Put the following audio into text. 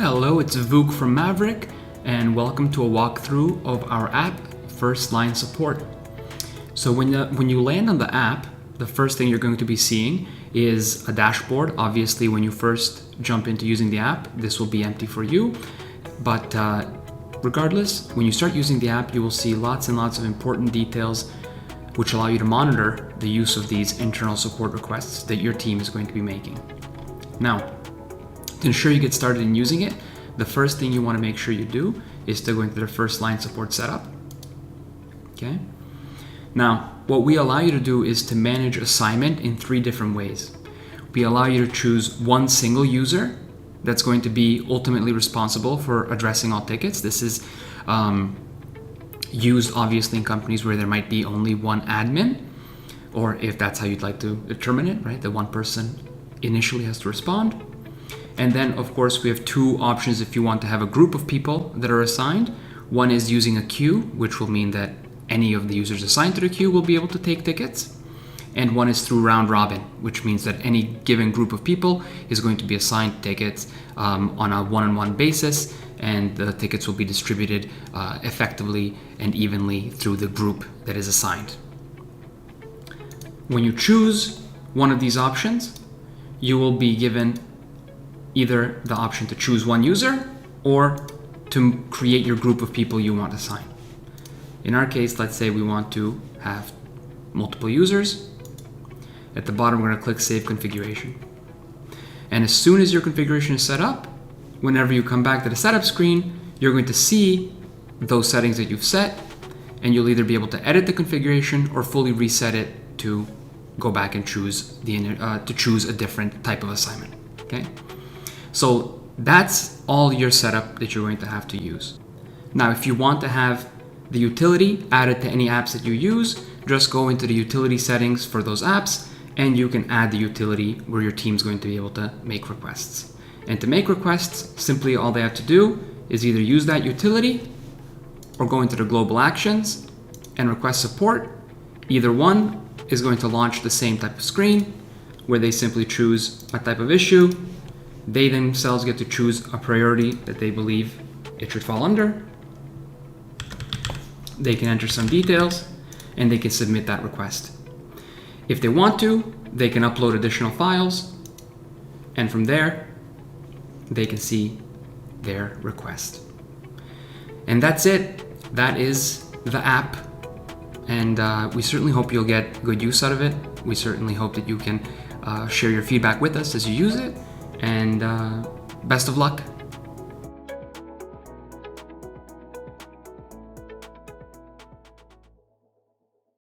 Hello, it's Vuk from Maverick, and welcome to a walkthrough of our app, First Line Support. So when you land on the app, the first thing you're going to be seeing is a dashboard. Obviously, when you first jump into using the app, this will be empty for you. But regardless, when you start using the app, you will see lots and lots of important details which allow you to monitor the use of these internal support requests that your team is going to be making. Now, to ensure you get started in using it, the first thing you want to make sure you do is to go into the first line support setup. Okay. Now, what we allow you to do is to manage assignment in 3 different ways. We allow you to choose one single user that's going to be ultimately responsible for addressing all tickets. This is used obviously in companies where there might be only one admin, or if that's how you'd like to determine it, right? The one person initially has to respond. And then, of course, we have 2 options if you want to have a group of people that are assigned. One is using a queue, which will mean that any of the users assigned to the queue will be able to take tickets. And one is through round robin, which means that any given group of people is going to be assigned tickets on a one-on-one basis, and the tickets will be distributed effectively and evenly through the group that is assigned. When you choose one of these options, you will be given either the option to choose one user or to create your group of people you want to assign. In our case, let's say we want to have multiple users. At the bottom, we're going to click Save Configuration. And as soon as your configuration is set up, whenever you come back to the setup screen, you're going to see those settings that you've set, and you'll either be able to edit the configuration or fully reset it to go back and choose a different type of assignment. Okay? So that's all your setup that you're going to have to use. Now, if you want to have the utility added to any apps that you use, just go into the utility settings for those apps, and you can add the utility where your team's going to be able to make requests. And to make requests, simply all they have to do is either use that utility or go into the global actions and request support. Either one is going to launch the same type of screen where they simply choose a type of issue. They themselves get to choose a priority that they believe it should fall under. They can enter some details and they can submit that request. If they want to, they can upload additional files, and from there, they can see their request. And that's it. That is the app. And we certainly hope you'll get good use out of it. We certainly hope that you can share your feedback with us as you use it. And best of luck.